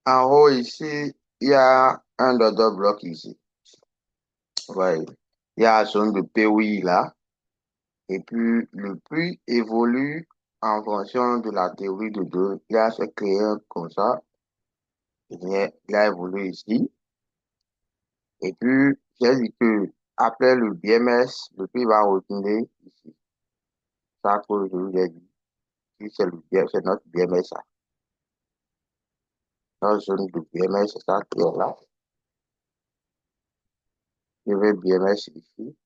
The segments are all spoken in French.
En haut, ici, il y a un dodo bloc ici. Ouais. Il y a la zone de POI là. Et puis, le prix évolue en fonction de la théorie de deux. Il a fait créer comme ça. Il a évolué ici. Et puis, j'ai dit que après le BMS, le prix va retourner ici. Ça, que je vous ai dit. Si c'est c'est notre BMS, ça. Notre zone de BMS, c'est ça qui est là. Je vais BMS ici.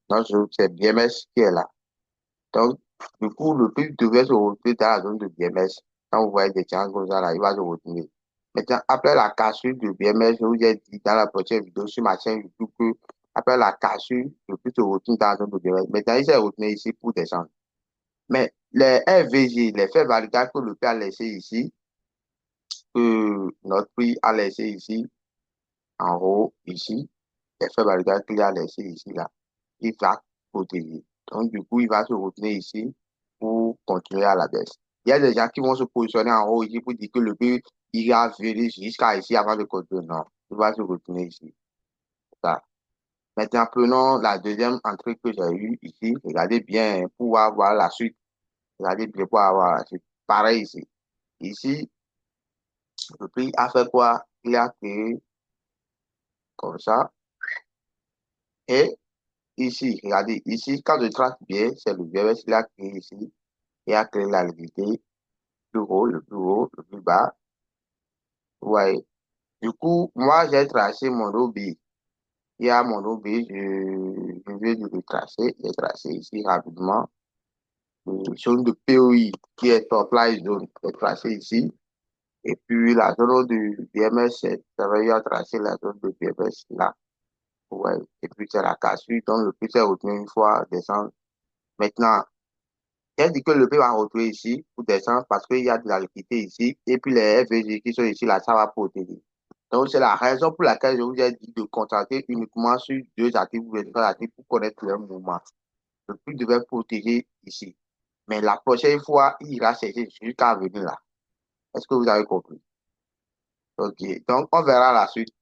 Notre zone, c'est BMS qui est là. Donc, du coup, le prix devait se retrouver dans la zone de BMS. Quand vous voyez des chances comme ça, là, il va se retrouver. Maintenant, après la cassure de BMS, je vous ai dit dans la prochaine vidéo sur ma chaîne YouTube que après la cassure, le prix se retrouve dans la zone de BMS. Maintenant, il s'est retrouvé ici pour descendre. Mais les FVG, les faits validables que le prix a laissé ici, que notre prix a laissé ici, en haut, ici, les faits validables qu'il a laissé ici, là, il va protéger. Donc, du coup, il va se retrouver ici pour continuer à la baisse. Il y a des gens qui vont se positionner en haut ici pour dire que le prix ira venir jusqu'à ici avant de continuer. Non, il va se retourner ici. Ça. Maintenant, prenons la deuxième entrée que j'ai eue ici. Regardez bien pour avoir la suite. Regardez bien pour avoir la suite. Pareil ici. Ici, le prix a fait quoi? Il a créé comme ça. Et ici, regardez, ici, quand je trace bien, c'est le VRS qui a créé ici. Il a créé la liquidité, plus haut, le plus haut, le plus bas. Ouais. Du coup, moi, j'ai tracé mon OB. Il y a mon OB, je vais le tracer. J'ai tracé ici rapidement. Zone de POI, qui est supply zone, j'ai tracé ici. Et puis, la zone du BMS, c'est travaillé à tracer la zone de BMS là. Ouais. Et puis, c'est la cassure. Donc, le prix s'est retenu une fois descendre. Maintenant, j'ai dit que le prix va retrouver ici pour descendre parce qu'il y a de la liquidité ici. Et puis les FVG qui sont ici, là, ça va protéger. Donc, c'est la raison pour laquelle je vous ai dit de concentrer uniquement sur deux actifs ou trois actifs pour connaître leur mouvement. Le prix devait protéger ici. Mais la prochaine fois, il ira chercher jusqu'à venir là. Est-ce que vous avez compris? OK. Donc, on verra la suite.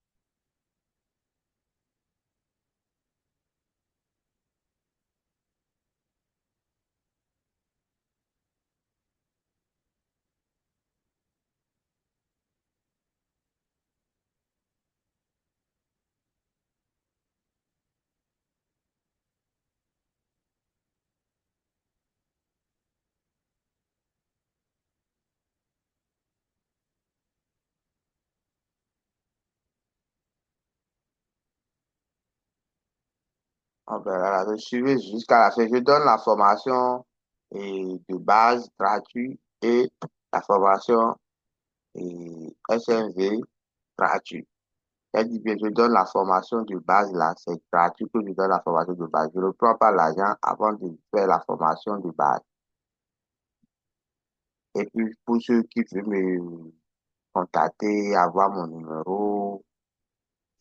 On verra la suite. Suivez jusqu'à la fin. Je donne la formation de base gratuite et la formation SMV gratuit. Elle dit bien, je donne la formation de base là, c'est gratuit que je donne la formation de base. Je ne prends pas l'argent avant de faire la formation de base. Et puis, pour ceux qui veulent me contacter, avoir mon numéro,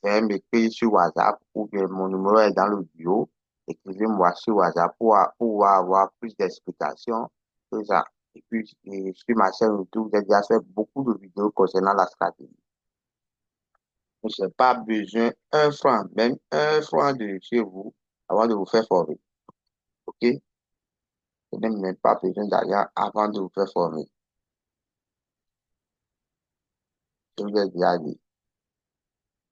c'est m'écrire sur WhatsApp ou bien mon numéro est dans le bio. Écrivez-moi sur WhatsApp pour avoir plus d'explications. Tout ça. Et puis, sur ma chaîne YouTube, j'ai déjà fait beaucoup de vidéos concernant la stratégie. Je n'ai pas besoin un franc, même un franc de chez vous avant de vous faire former. OK? Je n'ai même pas besoin d'argent avant de vous faire former. Je vous ai déjà dit.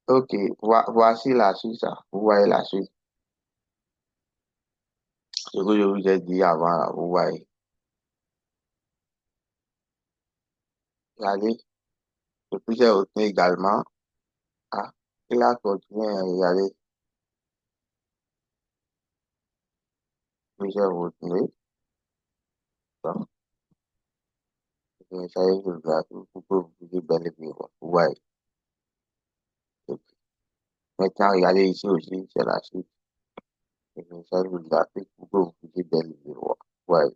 OK, voici la suite, ça. Vous voyez la suite. Ce que je vous ai dit avant, là, vous voyez. Regardez, je peux retenu également. Ah, il a continué à regarder. J'ai retenu. Donc, ça y est, je regarde pour que vous puissiez bel et bien voir. Vous voyez. OK. Maintenant, regardez ici aussi, c'est la suite. Ça, je vous regarde pour que vous puissiez bel et bien voir. Ouais.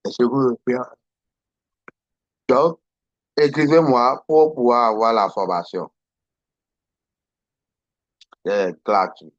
Est-ce que vous le faites? Donc, écrivez-moi pour pouvoir avoir la formation. Claro.